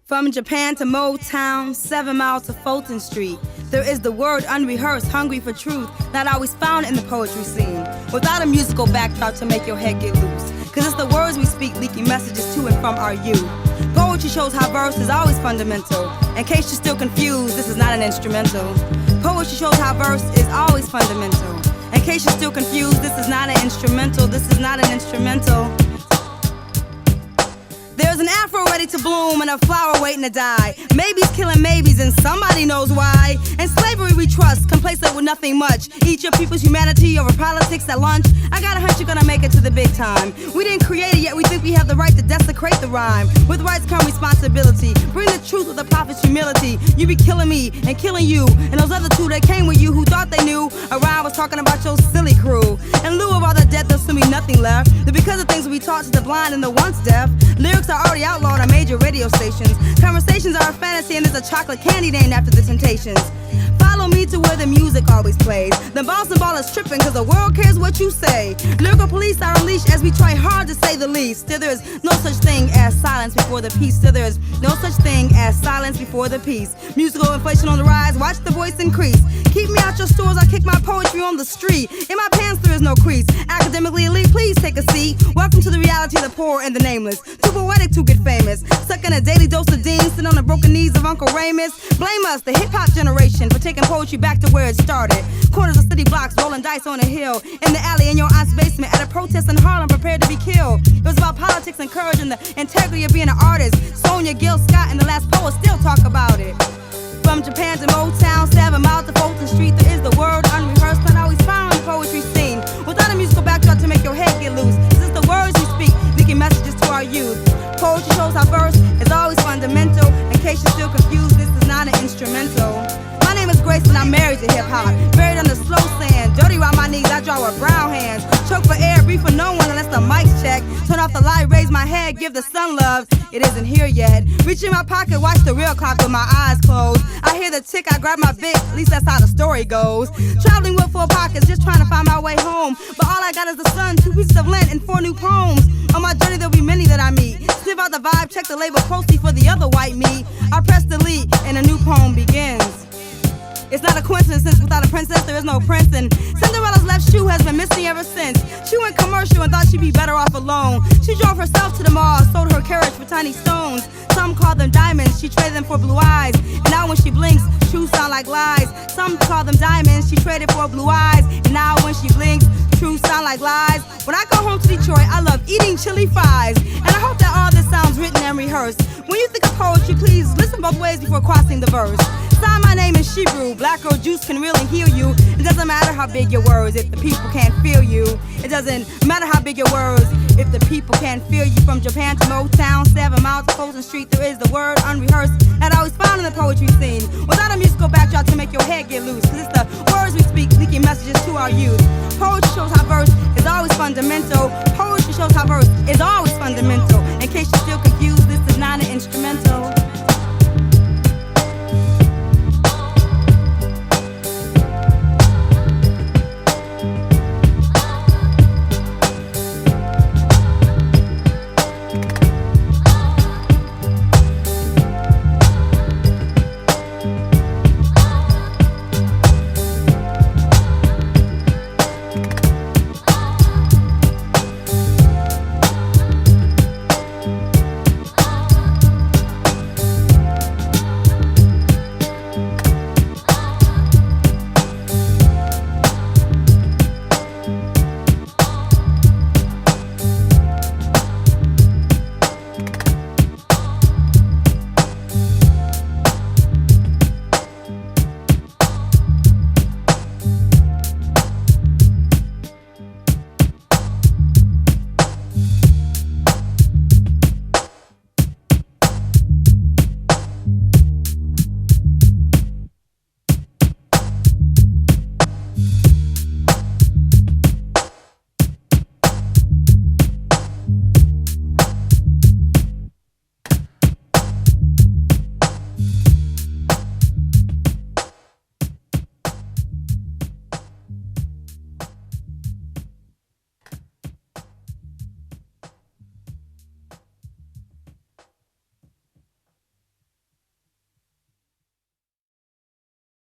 From Japan to Motown, 7 miles to Fulton Street, there is the word unrehearsed, hungry for truth, not always found in the poetry scene. Without a musical backdrop to make your head get loose, cause it's the words we speak leaking messages to and from our youth. Poetry shows how verse is always fundamental. In case you're still confused, this is not an instrumental. Poetry shows how verse is always fundamental. In case you're still confused, this is not an instrumental. This is not an instrumental. There's an afro ready to bloom and a flower waiting to die. Maybes killing maybes and somebody knows why. In slavery we trust, complacent with nothing much. Eat your people's humanity over politics at lunch. I got a hunch you're gonna make it to the big time. We didn't create it yet, we think we have the right to desecrate the rhyme. With rights come responsibility. Bring the truth with the prophet's humility. You be killing me and killing you and those other two that came with you who thought they knew a rhyme was talking about your silly crew. In lieu of all the death, there'll soon be nothing left. But because of things we taught to the blind and the once deaf, lyrics are already outlawed on major radio stations. Conversations are a fantasy and there's a chocolate candy named after the Temptations. Follow me to where the music always plays. The boss and ball is tripping cause the world cares what you say. Lyrical police are unleashed as we try hard to say the least. Still there is no such thing as silence before the peace. Still there is no such thing as silence before the peace. Musical inflation on the rise, watch the voice increase. Keep me out your stores, I'll kick my poetry on the street. In my pants there is no crease. Academically elite, please take a seat. Welcome to the reality of the poor and the nameless. Too poetic to get famous. Stuck in a daily dose of Dean, sitting on the broken knees of Uncle Ramus. Blame us, the hip-hop generation, for taking poetry back to where it started. Corners of city blocks, rolling dice on a hill. In the alley in your aunt's basement, at a protest in Harlem, prepared to be killed. It was about politics and courage and the integrity of being an artist. Sonia, Gil Scott, and the last poet still talk about it. From Japan to Motown, 7 miles to Fulton Street, there is the word unrehearsed, not always found in the poetry scene. Without a musical backdrop to make your head get loose, this is the words we speak, leaking messages to our youth. Poetry shows how verse is always fundamental. In case you're still confused, this is not an instrumental. My name is Grace and I'm married to hip-hop. Buried under slow sand, dirty around my knees, I draw with brown hands. Choke for air, breathe for no one unless the mic's check. Turn off the light, raise my head, give the sun love. It isn't here yet. Reach in my pocket, watch the real clock with my eyes closed. I hear the tick, I grab my Bic, at least that's how the story goes. Traveling with 4 pockets, just trying to find my way home. But all I got is the sun, 2 pieces of lint, and 4 new poems. On my journey there'll be many that I meet. Sniff out the vibe, check the label closely for the other white meat. I press delete, and a new poem begins. It's not a coincidence since without a princess there is no prince. And Cinderella's left shoe has been missing ever since. She went commercial and thought she'd be better off alone. She drove herself to the mall, sold her carriage for tiny stones. Some call them diamonds, she traded them for blue eyes. And now when she blinks, truths sound like lies. Some call them diamonds, she traded for blue eyes. And now when she blinks, truths sound like lies. When I go home to Detroit, I love eating chili fries. And I hope that all this sounds written and rehearsed. When you think of poetry, please listen both ways before crossing the verse. Sign my name in Hebrew, black girl juice can really heal you. It doesn't matter how big your words if the people can't feel you. It doesn't matter how big your words if the people can't feel you. From Japan to Motown, 7 miles to Fulton Street, there is the word unrehearsed that always found in the poetry scene. Without a musical backdrop to make your head get loose, cause it's the words we speak leaking messages to our youth. Poetry shows how verse is always fundamental. Poetry shows how verse is always fundamental. In case you're still confused,